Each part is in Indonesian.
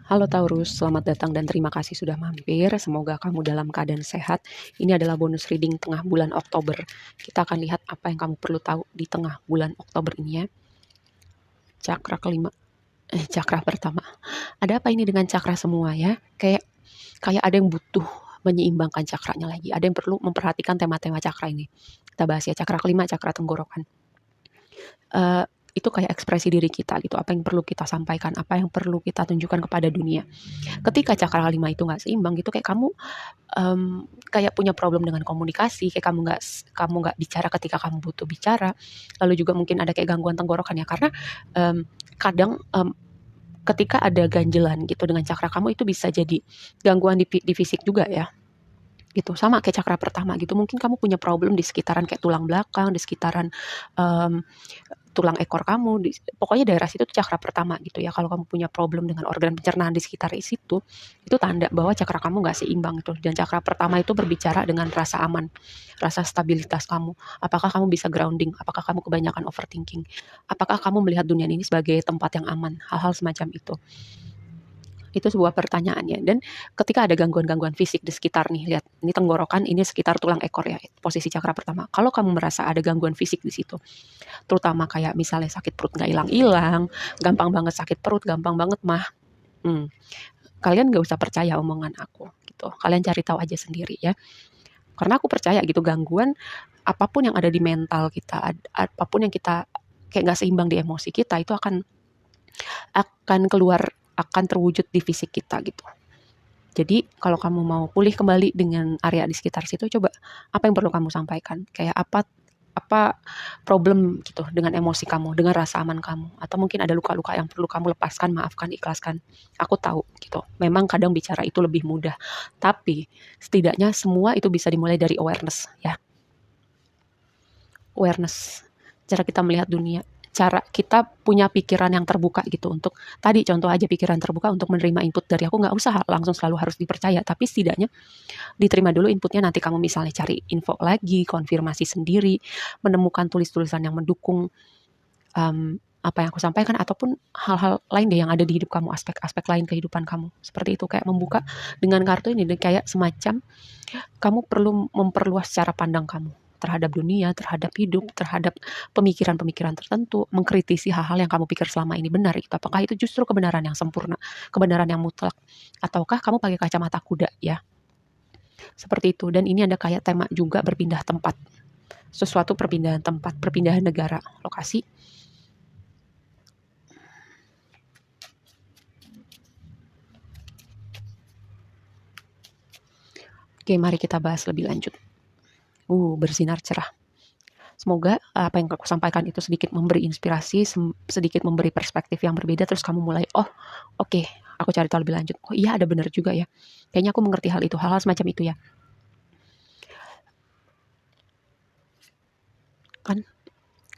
Halo Taurus, selamat datang dan terima kasih sudah mampir. Semoga kamu dalam keadaan sehat. Ini adalah bonus reading tengah bulan Oktober. Kita akan lihat apa yang kamu perlu tahu di tengah bulan Oktober ini ya. Cakra kelima, cakra pertama. Ada apa ini dengan cakra semua ya? Kayak ada yang butuh menyeimbangkan cakranya lagi. Ada yang perlu memperhatikan tema-tema cakra ini. Kita bahas ya, cakra kelima, cakra tenggorokan. Itu kayak ekspresi diri kita gitu, apa yang perlu kita sampaikan, apa yang perlu kita tunjukkan kepada dunia. Ketika cakra kelima itu nggak seimbang gitu, kayak kamu kayak punya problem dengan komunikasi, kayak kamu nggak bicara ketika kamu butuh bicara. Lalu juga mungkin ada kayak gangguan tenggorokan ya, karena kadang ketika ada ganjelan gitu dengan cakra kamu, itu bisa jadi gangguan di fisik juga ya gitu. Sama kayak cakra pertama gitu, mungkin kamu punya problem di sekitaran kayak tulang belakang, di sekitaran tulang ekor kamu, pokoknya daerah situ tuh cakra pertama gitu ya. Kalau kamu punya problem dengan organ pencernaan di sekitar situ, itu tanda bahwa cakra kamu nggak seimbang itu. Dan cakra pertama itu berbicara dengan rasa aman, rasa stabilitas kamu. Apakah kamu bisa grounding? Apakah kamu kebanyakan overthinking? Apakah kamu melihat dunia ini sebagai tempat yang aman? Hal-hal semacam itu. Itu sebuah pertanyaan ya. Dan ketika ada gangguan-gangguan fisik di sekitar nih, lihat, ini tenggorokan, ini sekitar tulang ekor ya, posisi cakra pertama. Kalau kamu merasa ada gangguan fisik di situ, terutama kayak misalnya sakit perut nggak hilang-hilang, gampang banget sakit perut, gampang banget mah, kalian nggak usah percaya omongan aku gitu. Kalian cari tahu aja sendiri ya. Karena aku percaya gitu, gangguan apapun yang ada di mental kita, apapun yang kita kayak nggak seimbang di emosi kita, itu akan keluar, akan terwujud di fisik kita gitu. Jadi kalau kamu mau pulih kembali dengan area di sekitar situ, coba apa yang perlu kamu sampaikan? Kayak apa problem gitu dengan emosi kamu, dengan rasa aman kamu, atau mungkin ada luka-luka yang perlu kamu lepaskan, maafkan, ikhlaskan. Aku tahu gitu. Memang kadang bicara itu lebih mudah, tapi setidaknya semua itu bisa dimulai dari awareness ya. Awareness, cara kita melihat dunia, cara kita punya pikiran yang terbuka gitu, untuk tadi contoh aja, pikiran terbuka untuk menerima input dari aku. Nggak usah langsung selalu harus dipercaya, tapi setidaknya diterima dulu inputnya. Nanti kamu misalnya cari info lagi, konfirmasi sendiri, menemukan tulis-tulisan yang mendukung apa yang aku sampaikan, ataupun hal-hal lain deh yang ada di hidup kamu, aspek-aspek lain kehidupan kamu. Seperti itu, kayak membuka dengan kartu ini, kayak semacam kamu perlu memperluas cara pandang kamu terhadap dunia, terhadap hidup, terhadap pemikiran-pemikiran tertentu, mengkritisi hal-hal yang kamu pikir selama ini benar itu. Apakah itu justru kebenaran yang sempurna, kebenaran yang mutlak, ataukah kamu pakai kacamata kuda ya? Seperti itu. Dan ini ada kayak tema juga berpindah tempat. Sesuatu perpindahan tempat, perpindahan negara, lokasi. Oke, mari kita bahas lebih lanjut. Bersinar cerah. Semoga apa yang aku sampaikan itu sedikit memberi inspirasi, sedikit memberi perspektif yang berbeda, terus kamu mulai, oke, aku cari tahu lebih lanjut. Oh iya, ada benar juga ya. Kayaknya aku mengerti hal itu, hal-hal semacam itu ya. Kan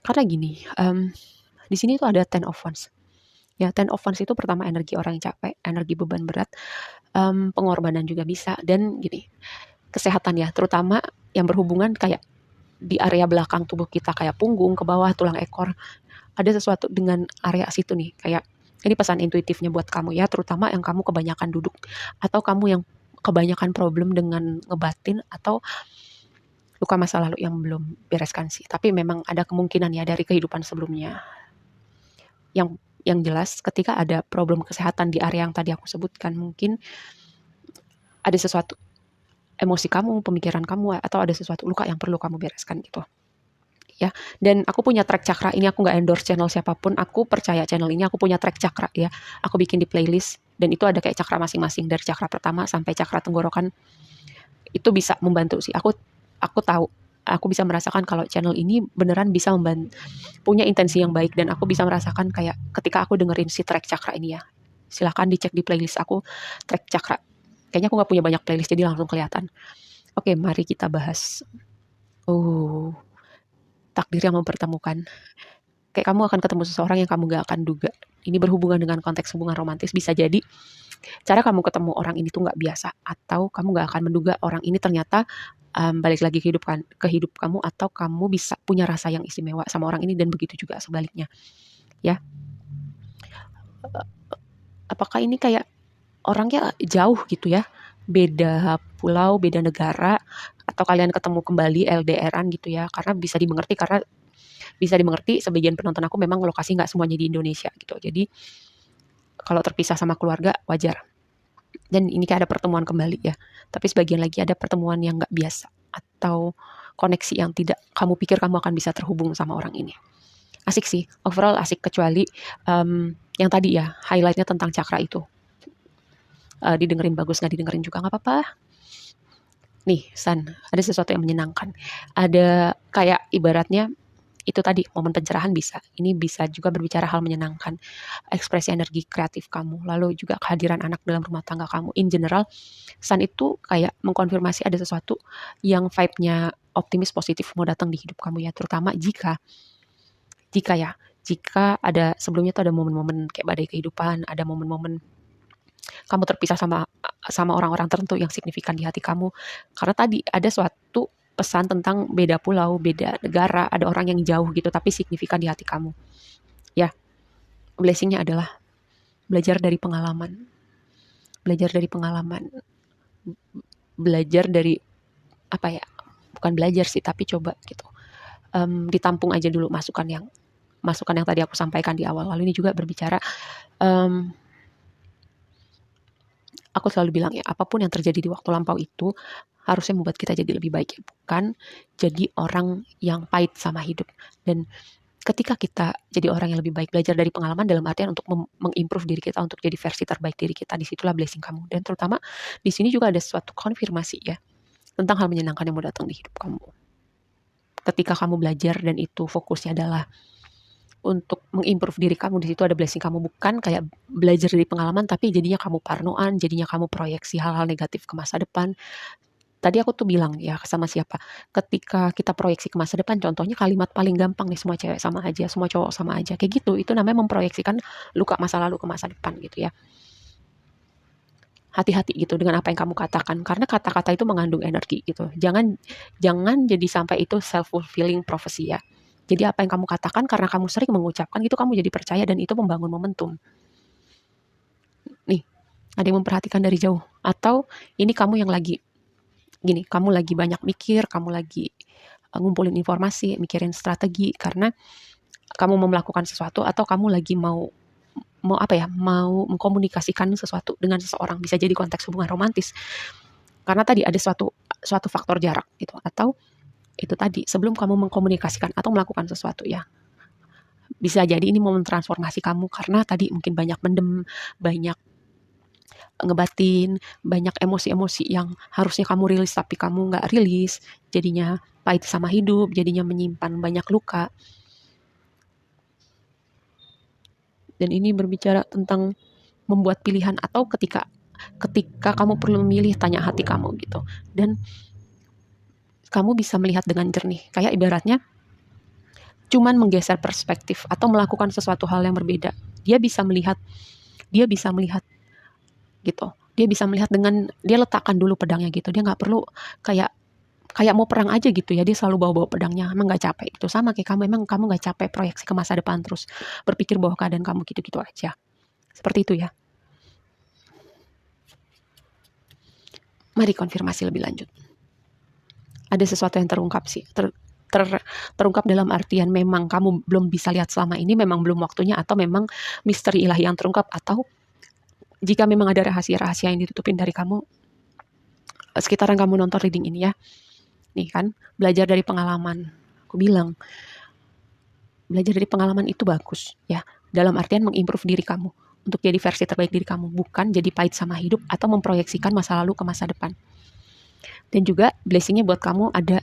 karena gini, di sini tuh ada Ten of Wands. Ya, Ten of Wands itu pertama energi orang yang capek, energi beban berat, pengorbanan juga bisa, dan gini, kesehatan ya, terutama yang berhubungan kayak di area belakang tubuh kita, kayak punggung, ke bawah, tulang ekor. Ada sesuatu dengan area situ nih, kayak ini pesan intuitifnya buat kamu ya, terutama yang kamu kebanyakan duduk, atau kamu yang kebanyakan problem dengan ngebatin, atau luka masa lalu yang belum bereskan sih. Tapi memang ada kemungkinan ya dari kehidupan sebelumnya. Yang jelas ketika ada problem kesehatan di area yang tadi aku sebutkan, mungkin ada sesuatu emosi kamu, pemikiran kamu, atau ada sesuatu luka yang perlu kamu bereskan gitu. Ya, dan aku punya track cakra ini, aku nggak endorse channel siapapun, aku percaya channel ini, aku punya track cakra ya, aku bikin di playlist, dan itu ada kayak cakra masing-masing, dari cakra pertama sampai cakra tenggorokan. Itu bisa membantu sih, aku tahu, aku bisa merasakan kalau channel ini beneran bisa membantu, punya intensi yang baik, dan aku bisa merasakan kayak ketika aku dengerin si track cakra ini ya. Silahkan dicek di playlist aku, track cakra. Kayaknya aku nggak punya banyak playlist, jadi langsung kelihatan. Oke, mari kita bahas. Takdir yang mempertemukan. Kayak kamu akan ketemu seseorang yang kamu gak akan duga. Ini berhubungan dengan konteks hubungan romantis. Bisa jadi cara kamu ketemu orang ini tuh gak biasa, atau kamu gak akan menduga orang ini ternyata balik lagi ke hidup kamu, atau kamu bisa punya rasa yang istimewa sama orang ini, dan begitu juga sebaliknya ya. Apakah ini kayak orangnya jauh gitu ya, beda pulau, beda negara, atau kalian ketemu kembali LDRan gitu ya, karena bisa dimengerti sebagian penonton aku memang lokasi nggak semuanya di Indonesia gitu. Jadi kalau terpisah sama keluarga wajar. Dan ini kayak ada pertemuan kembali ya. Tapi sebagian lagi ada pertemuan yang nggak biasa atau koneksi yang tidak kamu pikir kamu akan bisa terhubung sama orang ini. Asik sih, overall asik, kecuali yang tadi ya, highlightnya tentang cakra itu. Didengerin bagus, nggak didengerin juga nggak apa-apa. Nih, San, ada sesuatu yang menyenangkan. Ada kayak ibaratnya itu tadi, momen pencerahan bisa. Ini bisa juga berbicara hal menyenangkan, ekspresi energi kreatif kamu, lalu juga kehadiran anak dalam rumah tangga kamu. In general, Sun itu kayak mengkonfirmasi ada sesuatu yang vibe-nya optimis, positif mau datang di hidup kamu ya, terutama jika ada sebelumnya tuh ada momen-momen kayak badai kehidupan, ada momen-momen kamu terpisah sama orang-orang tertentu yang signifikan di hati kamu. Karena tadi ada suatu pesan tentang beda pulau, beda negara, ada orang yang jauh gitu tapi signifikan di hati kamu. Ya, blessing-nya adalah belajar dari pengalaman. Belajar dari pengalaman. Belajar dari apa ya? Bukan belajar sih, tapi coba gitu. Ditampung aja dulu masukan yang tadi aku sampaikan di awal. Lalu ini juga berbicara aku selalu bilang ya, apapun yang terjadi di waktu lampau itu harusnya membuat kita jadi lebih baik ya, bukan jadi orang yang pahit sama hidup. Dan ketika kita jadi orang yang lebih baik, belajar dari pengalaman dalam artian untuk mengimprove diri kita, untuk jadi versi terbaik diri kita, disitulah blessing kamu. Dan terutama di sini juga ada suatu konfirmasi ya, tentang hal menyenangkan yang mau datang di hidup kamu. Ketika kamu belajar dan itu fokusnya adalah untuk mengimprove diri kamu, di situ ada blessing kamu, bukan kayak belajar dari pengalaman tapi jadinya kamu parnoan, jadinya kamu proyeksi hal-hal negatif ke masa depan. Tadi aku tuh bilang ya sama siapa, ketika kita proyeksi ke masa depan, contohnya kalimat paling gampang nih, semua cewek sama aja, semua cowok sama aja, kayak gitu, itu namanya memproyeksikan luka masa lalu ke masa depan gitu ya. Hati-hati gitu dengan apa yang kamu katakan, karena kata-kata itu mengandung energi gitu. Jangan jadi sampai itu self-fulfilling prophecy ya. Jadi apa yang kamu katakan karena kamu sering mengucapkan itu, kamu jadi percaya dan itu membangun momentum. Nih, ada yang memperhatikan dari jauh. Atau ini kamu yang lagi, gini, kamu lagi banyak mikir, kamu lagi ngumpulin informasi, mikirin strategi, karena kamu mau melakukan sesuatu atau kamu lagi mau mengkomunikasikan sesuatu dengan seseorang, bisa jadi konteks hubungan romantis. Karena tadi ada suatu faktor jarak gitu, atau itu tadi sebelum kamu mengkomunikasikan atau melakukan sesuatu ya, bisa jadi ini momen transformasi kamu, karena tadi mungkin banyak mendem, banyak ngebatin, banyak emosi-emosi yang harusnya kamu rilis tapi kamu nggak rilis, jadinya pahit sama hidup, jadinya menyimpan banyak luka. Dan ini berbicara tentang membuat pilihan, atau ketika kamu perlu memilih, tanya hati kamu gitu. Dan kamu bisa melihat dengan jernih. Kayak ibaratnya cuman menggeser perspektif atau melakukan sesuatu hal yang berbeda. Dia bisa melihat gitu. Dia bisa melihat dengan dia letakkan dulu pedangnya gitu. Dia nggak perlu kayak mau perang aja gitu ya. Dia selalu bawa pedangnya. Emang nggak capek. Itu sama kayak kamu. Emang kamu nggak capek proyeksi ke masa depan terus berpikir bahwa keadaan kamu gitu-gitu aja. Seperti itu ya. Mari konfirmasi lebih lanjut. Ada sesuatu yang terungkap sih. Terungkap dalam artian memang kamu belum bisa lihat selama ini, memang belum waktunya, atau memang misteri ilahi yang terungkap, atau jika memang ada rahasia-rahasia yang ditutupin dari kamu sekitaran kamu nonton reading ini ya. Nih kan, belajar dari pengalaman. Aku bilang, belajar dari pengalaman itu bagus ya. Dalam artian mengimprove diri kamu untuk jadi versi terbaik diri kamu, bukan jadi pahit sama hidup atau memproyeksikan masa lalu ke masa depan. Dan juga blessingnya buat kamu ada,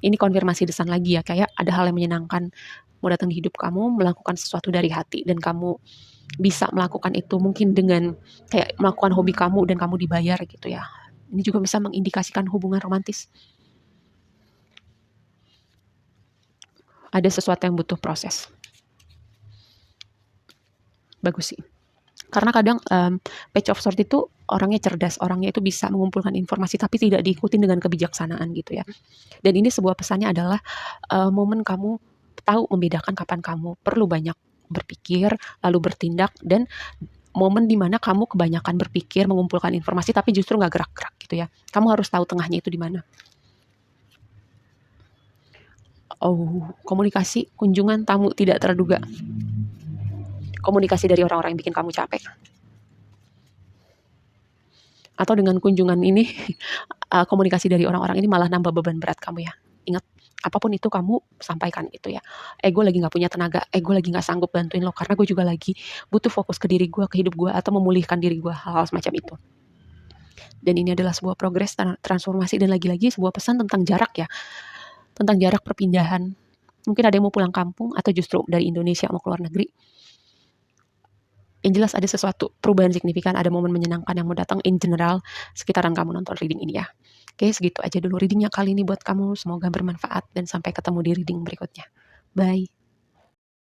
ini konfirmasi desan lagi ya, kayak ada hal yang menyenangkan mau datang di hidup kamu, melakukan sesuatu dari hati, dan kamu bisa melakukan itu mungkin dengan kayak melakukan hobi kamu dan kamu dibayar gitu ya. Ini juga bisa mengindikasikan hubungan romantis. Ada sesuatu yang butuh proses. Bagus sih. Karena kadang Page of Swords itu orangnya cerdas, orangnya itu bisa mengumpulkan informasi tapi tidak diikuti dengan kebijaksanaan gitu ya. Dan ini sebuah pesannya adalah momen kamu tahu membedakan kapan kamu perlu banyak berpikir lalu bertindak, dan momen dimana kamu kebanyakan berpikir, mengumpulkan informasi, tapi justru nggak gerak-gerak gitu ya. Kamu harus tahu tengahnya itu di mana. Oh, komunikasi, kunjungan tamu tidak terduga. Komunikasi dari orang-orang yang bikin kamu capek. Atau dengan kunjungan ini, komunikasi dari orang-orang ini malah nambah beban berat kamu ya. Ingat, apapun itu kamu sampaikan itu ya. Gue lagi gak punya tenaga, gue lagi gak sanggup bantuin lo, karena gue juga lagi butuh fokus ke diri gue, ke hidup gue, atau memulihkan diri gue, hal-hal semacam itu. Dan ini adalah sebuah progres, transformasi, dan lagi-lagi sebuah pesan tentang jarak ya. Tentang jarak perpindahan. Mungkin ada yang mau pulang kampung, atau justru dari Indonesia mau keluar negeri. Yang jelas ada sesuatu perubahan signifikan, ada momen menyenangkan yang mau datang in general sekitaran kamu nonton reading ini ya. Oke, segitu aja dulu readingnya kali ini buat kamu. Semoga bermanfaat dan sampai ketemu di reading berikutnya. Bye.